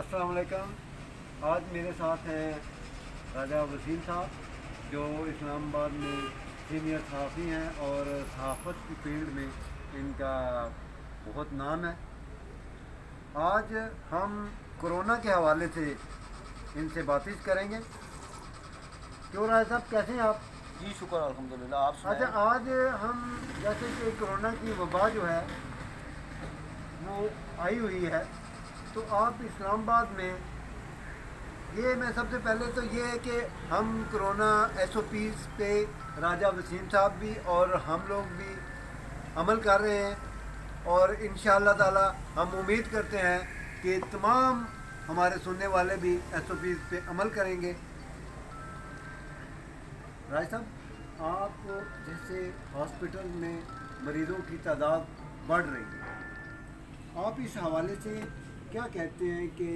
अस्सलाम वालेकुम। आज मेरे साथ हैं राजा वसीम साहब जो इस्लामाबाद में सीनियर सहाफ़ी हैं और सहाफ़त की फील्ड में इनका बहुत नाम है। आज हम कोरोना के हवाले से इनसे बातचीत करेंगे। क्यों राजा साहब, कैसे हैं आप? जी शुक्र अल्हम्दुलिल्लाह। आप अच्छा, सुनाएं। आज हम जैसे कि कोरोना की वबा जो है वो आई हुई है, तो आप इस्लामाबाद में ये मैं सबसे पहले तो ये है कि हम कोरोना SOPs पे राजा वसीम साहब भी और हम लोग भी अमल कर रहे हैं और इंशाअल्लाह ताला हम उम्मीद करते हैं कि तमाम हमारे सुनने वाले भी SOPs पे अमल करेंगे। राज साहब, आप जैसे हॉस्पिटल में मरीज़ों की तादाद बढ़ रही है, आप इस हवाले से क्या कहते हैं कि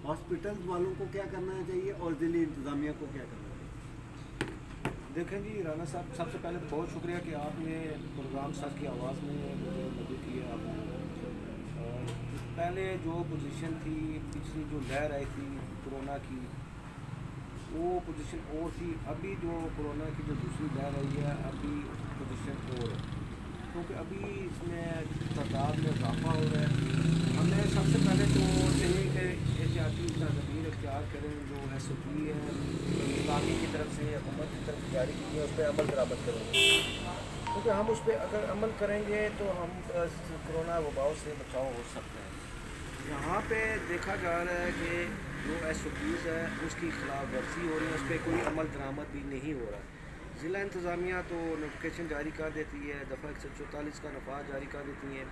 हॉस्पिटल वालों को क्या करना चाहिए और ज़िली इंतज़ामिया को क्या करना चाहिए? देखें जी राना साहब, सबसे पहले तो बहुत शुक्रिया कि आपने प्रोग्राम साहब की आवाज़ में मुझे मदद की है आपने। और पहले जो पोजीशन थी, पिछली जो लहर आई थी कोरोना की, वो पोजीशन और थी। अभी जो कोरोना की जो दूसरी लहर आई है, अभी पोजीशन और है, क्योंकि अभी इसमें तादाद में इजाफा हो रहा है। हमें सबसे पहले तो चाहिए कि एहतियाती तदबीर इख्तियार करें। जो SOP है इस्लामी की तरफ से, हुकूमत की तरफ से जारी की है, उस पर अमल दरामद करेंगे, क्योंकि हम उस पर अगर अमल करेंगे तो हम कोरोना वबाओं से बचाव हो सकते हैं। यहाँ पे देखा जा रहा है कि जो SOPs है उसकी खिलाफ वर्जी हो रही है, उस पर कोई अमल दरामद भी नहीं हो रहा है। ज़िला इंतज़ामिया तो नोटिफिकेशन जारी कर देती है, दफ़ा 144 का नफाज जारी कर देती है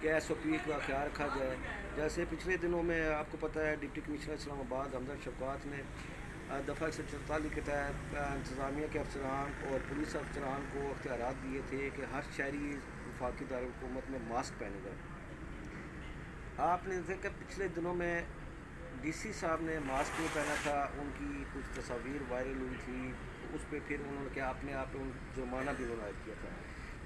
कि SOP का ख्याल रखा जाए। जैसे पिछले दिनों में आपको पता है डिप्टी कमिश्नर इस्लामाबाद हमदर्द शफ़क़ात ने दफ़ा 144 के तहत इंतज़ामिया के अफसरान और पुलिस अफसरान को अख्तियारात दिए थे कि हर शहरी वफाकी दारुल-हुकूमत में मास्क पहनेगा। आपने देखा पिछले दिनों में DC साहब ने मास्क नहीं पहना था, उनकी कुछ तस्वीर वायरल हुई थी, उस पर फिर उन्होंने क्या अपने आप पे जुर्माना भी उन्होंने किया था।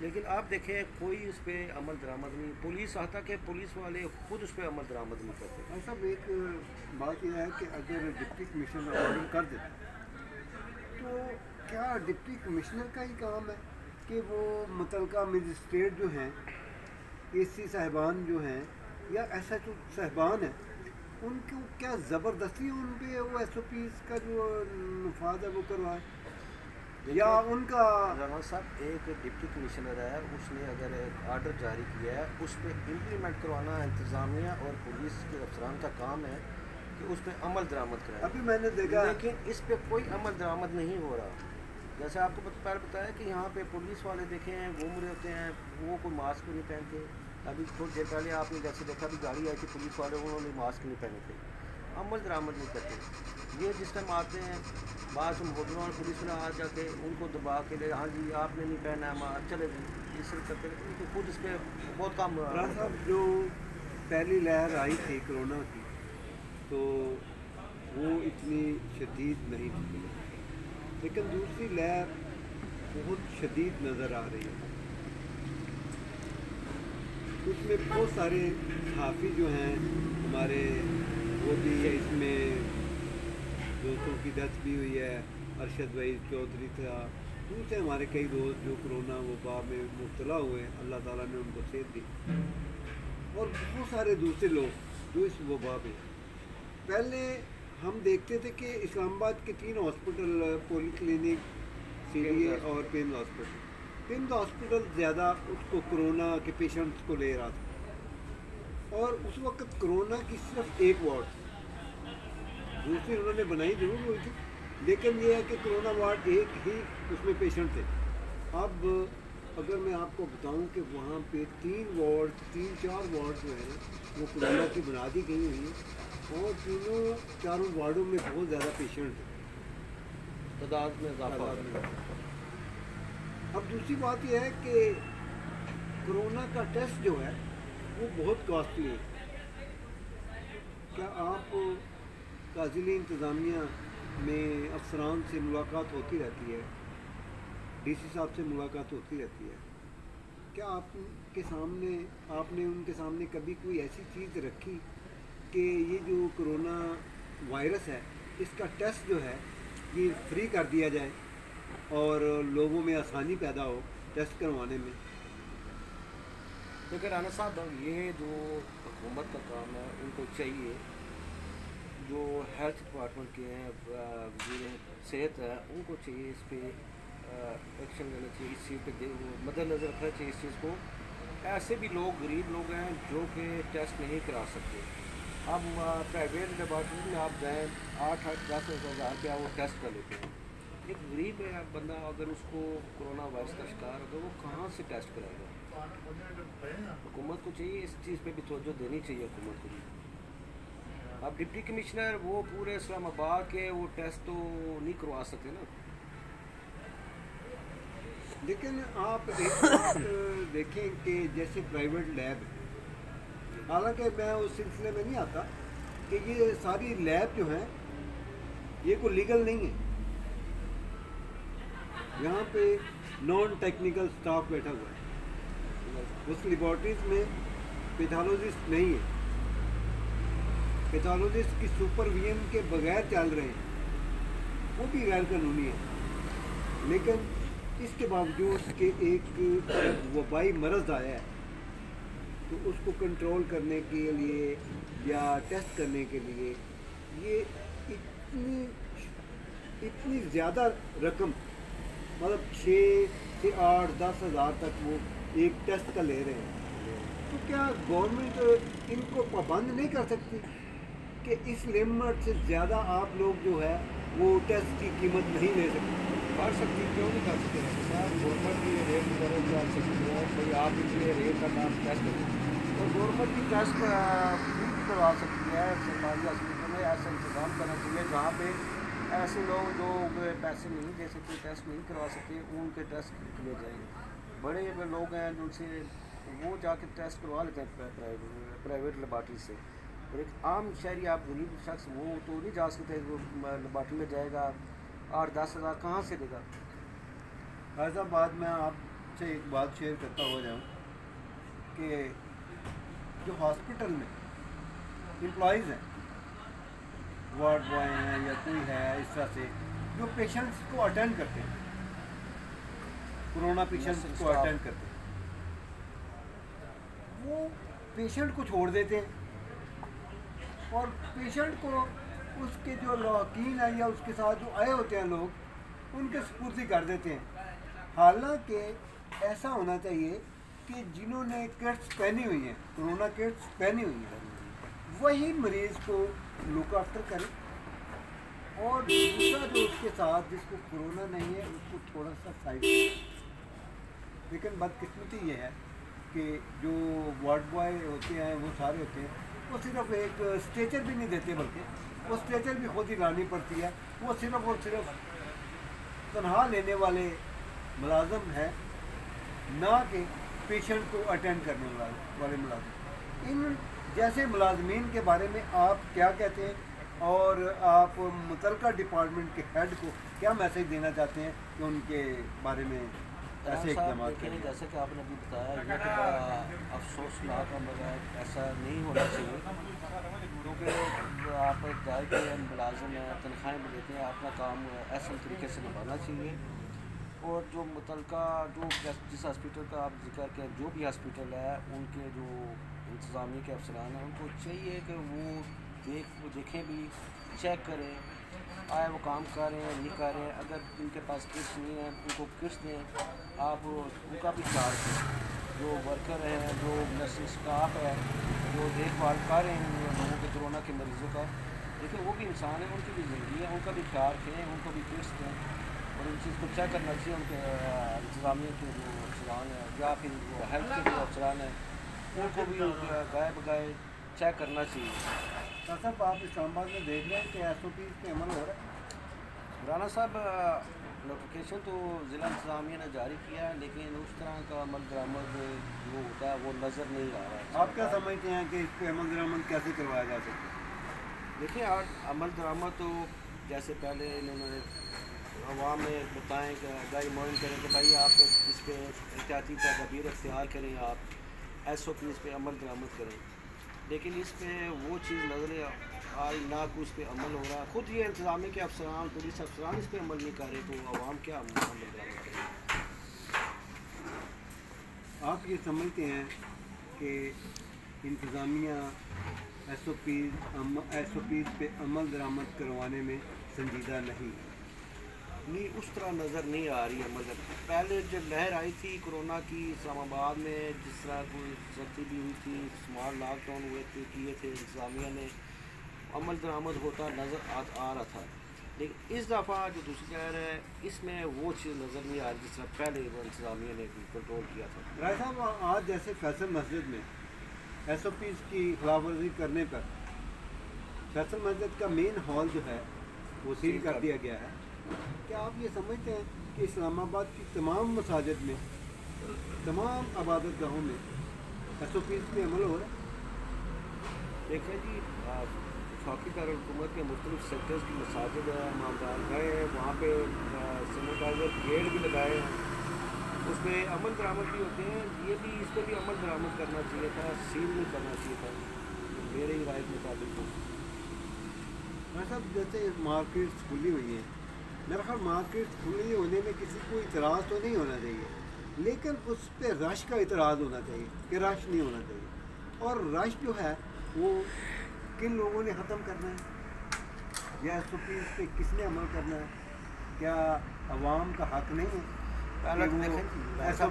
लेकिन आप देखें कोई उस पर अमल दरामद नहीं, पुलिस आता कि पुलिस वाले खुद उस पर अमल दरामद नहीं करते। ऐसा एक बात यह है कि अगर डिप्टी कमिश्नर ऑर्डर कर देता तो क्या डिप्टी कमिश्नर का ही काम है कि वो मुतलका मजिस्ट्रेट जो हैं, AC साहिबान जो हैं या SHO साहिबान हैं, उनको क्या ज़बरदस्ती उन पे वो SOPs का जो नफाज है वो करवाए या उनका? राना साहब, एक डिप्टी कमिश्नर है, उसने अगर एक आर्डर जारी किया है उस पर इम्प्लीमेंट करवाना इंतज़ामिया और पुलिस के अफसरान का काम है कि उस पर अमल दरामद कराए। अभी मैंने देखा, लेकिन इस पर कोई अमल दरामद नहीं हो रहा। जैसे आपको पहले बताया कि यहाँ पे पुलिस वाले देखे हैं घूम रहे होते हैं, वो कोई मास्क भी नहीं पहनते। अभी थोड़ी देर पहले आपने जैसे देखा भी गाड़ी आई थी पुलिस वाले, उन्होंने मास्क नहीं पहने थे, अमल दरामद नहीं करते। ये जिस टाइम आते हैं बाद में होटलों और पुलिस वाले आ जाके उनको दबा के ले, हाँ जी आपने नहीं पहना है मास्क, चले इस तरह करते रहते, तो खुद इस पर बहुत काम साहब जो पहली लहर आई थी कोरोना की तो वो इतनी शदीद नहीं थी, लेकिन दूसरी लहर बहुत शदीद नज़र आ रही है। उसमें बहुत सारे सहाफ़ी जो हैं हमारे, वो भी इसमें दोस्तों की डेथ भी हुई है। अरशद वहीद चौधरी था, दूसरे हमारे कई दोस्त जो कोरोना वबा में मुब्तला हुए, अल्लाह ताला ने उनको सेहत दी, और बहुत सारे दूसरे लोग जो इस वबा में। पहले हम देखते थे कि इस्लामाबाद के 3 हॉस्पिटल, पॉली क्लिनिक, CDA और पिंड हॉस्पिटल, पिंड हॉस्पिटल ज़्यादा उसको कोरोना के पेशेंट्स को ले रहा था, और उस वक्त कोरोना की सिर्फ एक वार्ड थी, दूसरी उन्होंने बनाई जरूर हुई थी, लेकिन ये है कि कोरोना वार्ड एक ही उसमें पेशेंट थे। अब अगर मैं आपको बताऊं कि वहाँ पे 3 वार्ड, 3-4 वार्ड जो है वो कोरोना की बना दी गई हुई है, और तीनों चारों वार्डों में बहुत ज़्यादा पेशेंट हैं, तादाद में इजाफा। अब दूसरी बात यह है कि कोरोना का टेस्ट जो है वो बहुत कॉस्टली है। क्या आप ज़िली इंतज़ामिया में अफसरान से मुलाकात होती रहती है, DC साहब से मुलाकात होती रहती है, क्या आपके सामने, आपने उनके सामने कभी कोई ऐसी चीज़ रखी کہ ये जो कोरोना वायरस है इसका टेस्ट जो है ये फ्री कर दिया जाए और लोगों में आसानी पैदा हो टेस्ट करवाने में। देखिए राना साहब, ये जो हुकूमत का काम है, उनको चाहिए जो हेल्थ डिपार्टमेंट के हैं, वज़ीर सेहत है, उनको चाहिए इस पर एक्शन लेना चाहिए, इस चीज़ पे मद्देनज़र रखना चाहिए इस चीज़ को। ऐसे भी लोग, गरीब लोग हैं जो कि टेस्ट नहीं करा सकते। अब प्राइवेट लेबॉर्ट्री में आप जाएँ, 8-10 हज़ार रुपया वो टेस्ट कर लेते हैं। एक गरीब बंदा अगर उसको कोरोना वायरस का शिकार होगा, वो कहाँ से टेस्ट कराएगा? हुकूमत को चाहिए इस चीज़ पे भी तवज्जो देनी चाहिए हुकूमत को भी। अब डिप्टी कमिश्नर वो पूरे इस्लामाबाद के वो टेस्ट तो नहीं करवा सकते ना। लेकिन आप एक बात देखें कि जैसे प्राइवेट लैब, हालांकि मैं उस सिलसिले में नहीं आता कि ये सारी लैब जो हैं ये कोई लीगल नहीं है। यहाँ पे नॉन टेक्निकल स्टाफ बैठा हुआ है। उस लेबॉर्ट्रीज में पैथोलॉजिस्ट नहीं है, पैथोलॉजिस्ट की सुपरविजन के बगैर चल रहे हैं, वो भी गैर कानूनी है। लेकिन इसके बावजूद कि एक वबाई मरज़ आया है तो उसको कंट्रोल करने के लिए या टेस्ट करने के लिए ये इतनी ज़्यादा रकम, मतलब 6 से 8-10 हज़ार तक वो एक टेस्ट का ले रहे हैं। तो क्या गवर्नमेंट इनको पाबंद नहीं कर सकती कि इस लिमिट से ज़्यादा आप लोग जो है वो टेस्ट की कीमत नहीं ले सकते? कर सकती, क्यों नहीं कर सकते हैं साहब? गवर्नमेंट की रेट वगैरह चल सकती है, भाई आप इसलिए रेट का नाम टेस्ट करें तो गवर्नमेंट की टेस्ट फ्री करवा सकती है। सरकारी हॉस्पिटल में ऐसा इंतजाम करना चाहिए जहाँ पे ऐसे लोग जो पैसे नहीं दे सकते, टेस्ट नहीं करवा सकते, उनके टेस्ट किए जाएंगे। बड़े लोग हैं जिनसे वो जाके टेस्ट करवा लेते हैं प्राइवेट लेबॉर्ट्री से, और एक आम शहरी, आप गरीब शख्स, वो तो नहीं जा सकते, वो लेबॉर्ट्री में जाएगा 8-10 हज़ार कहाँ से देगा? ऐसा बात मैं आपसे एक बात शेयर करता हो जाऊँ कि जो हॉस्पिटल में एम्प्लॉइज़ हैं, वार्ड बॉय हैं या कोई है, इस तरह से जो पेशेंट्स को अटेंड करते हैं, कोरोना पेशेंट्स को अटेंड करते हैं, वो पेशेंट को छोड़ देते हैं और पेशेंट को उसके जो लॉकीन है या उसके साथ जो आए होते हैं लोग, उनके सुपुर्दी कर देते हैं। हालांकि ऐसा होना चाहिए कि जिन्होंने किट्स पहनी हुई हैं, कोरोना किट्स पहनी हुई हैं, वही मरीज़ को लुक आफ्टर करें और दूसरा जो उसके साथ जिसको कोरोना नहीं है उसको थोड़ा सा साइड। लेकिन बदकिस्मती ये है कि जो वार्ड बॉय होते हैं वो सारे होते हैं, वो सिर्फ एक स्ट्रेचर भी नहीं देते, बल्कि वो स्ट्रेचर भी खुद ही लानी पड़ती है। वो सिर्फ और सिर्फ तनख्वाह लेने वाले मुलाजम हैं, ना कि पेशेंट को अटेंड करने वाले मुलाजिम। इन जैसे मुलाजमीन के बारे में आप क्या कहते हैं और आप मुतलका डिपार्टमेंट के हेड को क्या मैसेज देना चाहते हैं कि उनके बारे में ऐसे इक़दाम करें? जैसे कि आपने अभी बताया, ये तो बड़ा अफसोसनाक है, ऐसा नहीं होना चाहिए, क्योंकि आप जाए के मुलाजिम हैं, तनख्वाहें भी देते हैं, अपना काम ऐसे तरीके से निभाना चाहिए। और जो मुतलका जो जिस हॉस्पिटल का आप जिक्र करें, जो भी हॉस्पिटल है, उनके जो इंतज़ामिया के अफसरान हैं, उनको चाहिए कि वो देखें भी, चेक करें, आए वो काम कर रहे हैं नहीं कर रहे हैं। अगर जिनके पास किट्स नहीं है उनको किट्स दें, आप उनका भी ख्याल रखें। जो वर्कर हैं, जो नर्सिंग स्टाफ है, जो देखभाल कर रहे हैं लोगों के कोरोना के मरीज़ों का, देखिए वो भी इंसान है, उनकी भी ज़िंदगी है, उनका भी ख्याल रखें, उनको भी किट्स दें और इन चीज़ को चेक करना चाहिए। उनके इंतज़ामिया के जो अफसरान हैं या फिर वो हेल्थ के जो अफसरान हैं, उनको भी गाय बगाए चेक करना चाहिए। साहब, आप इस्लामाबाद में देख रहे हैं कि SOP पे अमल हो रहा है? राना साहब, नोटिफिकेशन तो ज़िला इंतज़ामिया ने जारी किया है, लेकिन उस तरह का अमल दरामद जो होता है वो नज़र नहीं आ रहा है। आप क्या समझते हैं कि इस पर अमल दरामद कैसे करवाया जा सकता है? देखिए, अमल दरामद तो जैसे पहले इन्होंने अवाम में बताएँ कि आगाही मुहिम करें कि भाई आप इस पर एहतियाती तदबीर इख्तियार करें, आप SOP पे अमल दरामद करें। لیکن اس پہ وہ چیز نظر آئی نہ کہ اس پہ عمل ہو رہا ہے. خود یہ انتظامیہ کے افسران پولیس افسران اس پہ عمل نہیں کر رہے تو عوام کیا عمل درآمد کرے. آپ یہ سمجھتے ہیں کہ انتظامیہ ایس او پیز پہ عمل درآمد کروانے میں سنجیدہ نہیں ہے؟ نہیں اس طرح نظر نہیں آ رہی عمل. پہلے جب لہر آئی تھی کرونا کی اسلام آباد میں جس طرح کوئی سختی بھی ہوئی تھی اسمارٹ لاک ڈاؤن ہوئے تھے کیے تھے انتظامیہ نے عمل درآمد ہوتا نظر آ رہا تھا. لیکن اس دفعہ جو دوسری کہہ رہا ہے اس میں وہ چیز نظر نہیں آ رہی جس طرح پہلے وہ انتظامیہ نے کنٹرول کیا تھا. رائے صاحب آج جیسے فیصل مسجد میں ایس او پیز کی خلاف ورزی کرنے پر فیصل مسجد کا مین ہال جو ہے وہ سیل کر دیا گیا ہے. کیا آپ یہ سمجھتے ہیں کہ اسلام آباد کی تمام مساجد میں تمام عبادت گاہوں میں ایس او پیز پہ عمل ہو رہا ہے؟ دیکھیں جی وفاقی دارالحکومت کے مختلف سیکٹرز کی مساجد ہیں امامدار گئے ہیں وہاں پہ سینیٹائزر گیٹ بھی لگائے ہیں اس پہ عمل درآمد بھی ہوتے ہیں. یہ بھی اس پہ بھی عمل درآمد کرنا چاہیے تھا سیل نہیں کرنا چاہیے تھا میرے ہی رائے کے مطابق. میں صاحب جیسے مارکیٹس کھلی ہوئی ہیں میرا خیال مارکیٹ کھلی ہونے میں کسی کو اعتراض تو نہیں ہونا چاہیے لیکن اس پہ رش کا اعتراض ہونا چاہیے کہ رش نہیں ہونا چاہیے. اور رش جو ہے وہ کن لوگوں نے ختم کرنا ہے یا ایس او پیز پہ کس نے عمل کرنا ہے؟ کیا عوام کا حق نہیں ہے؟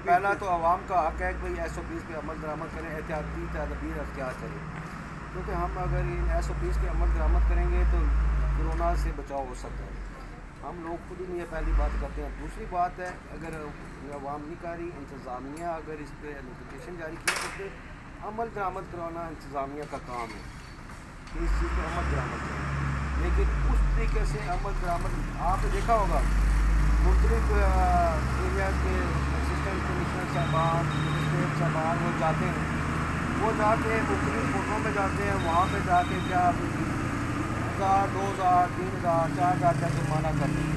پہلا تو عوام کا حق ہے کہ بھائی ایس او پیز پہ عمل درآمد کریں احتیاطی تدابیر اختیار کریں کیونکہ ہم اگر ان ایس او پیز پہ عمل درآمد کریں گے تو کورونا سے بچاؤ ہو سکتا ہے. ہم لوگ خود ہی نہیں یہ پہلی بات کرتے ہیں. دوسری بات ہے اگر عوام نہیں کر رہی انتظامیہ اگر اس پہ نوٹیفیکیشن جاری کیا تو پھر عمل درآمد کرانا انتظامیہ کا کام ہے کہ اس چیز پہ عمل درآمد کریں. لیکن اس طریقے سے عمل درآمد آپ نے دیکھا ہوگا مختلف ایریاز کے اسسٹنٹ کمشنر صاحبان مجسٹریٹ صاحبان وہ جاتے ہیں وہ جا کے مختلف کوٹوں میں جاتے ہیں وہاں پہ جا کے کیا 1000 2000 3000 4000 کا جرمانہ کر دیں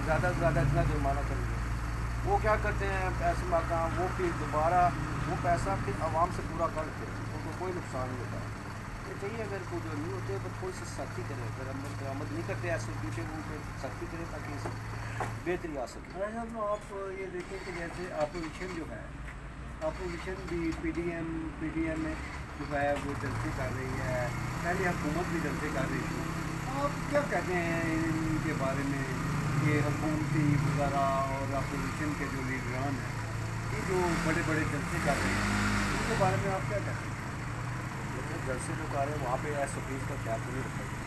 زیادہ سے زیادہ اتنا جرمانہ کر دیں. وہ کیا کرتے ہیں پیسے مقام وہ پھر دوبارہ وہ پیسہ پھر عوام سے پورا کر دیتے ہیں ان کو کوئی نقصان نہیں ہوتا. یہ چاہیے اگر کوئی جو نہیں ہوتے تو تھوڑی سی سختی کرے اگر عمل درآمد نہیں کرتے ایسے پیچھے وہ پہ سختی کرے تاکہ اس سے بہتری آ سکے. آپ یہ دیکھیں کہ جیسے اپوزیشن جو ہے اپوزیشن بھی پی ڈی ایم میں جو ہے وہ جلسے کر رہی ہے پہلے حکومت بھی جلسے کر رہی تھی. آپ کیا کہتے ہیں ان کے بارے میں کہ حکومتی وزراء اور اپوزیشن کے جو لیڈران ہیں یہ جو بڑے بڑے جلسے کر رہے ہیں ان کے بارے میں آپ کیا کہتے ہیں؟ جلسے جو کر رہے ہیں وہاں پہ ایس او پیز کا خیال تو نہیں رکھا گیا.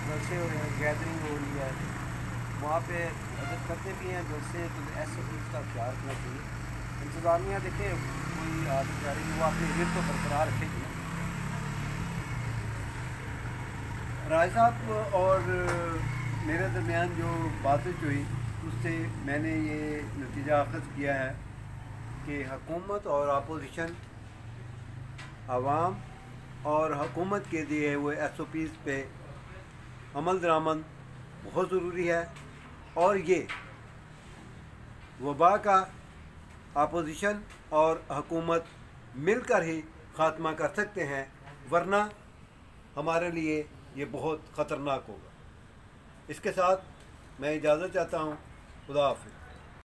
جلسے ہو رہے ہیں گیدرنگ ہو رہی ہے وہاں پہ اگر کرتے بھی ہیں جلسے تو ایس او پیز کا خیال رکھنا چاہیے. انتظامیہ دیکھیں کوئی آدمی جا رہی ہے وہ اپنی ریٹ کو برقرار رکھے گی. رائے صاحب اور میرے درمیان جو بات ہوئی اس سے میں نے یہ نتیجہ اخذ کیا ہے کہ حکومت اور اپوزیشن عوام اور حکومت کے دیے ہوئے ایس او پیز پہ عمل درآمد بہت ضروری ہے اور یہ وبا کا اپوزیشن اور حکومت مل کر ہی خاتمہ کر سکتے ہیں ورنہ ہمارے لیے یہ بہت خطرناک ہوگا. اس کے ساتھ میں اجازت چاہتا ہوں. خدا حافظ.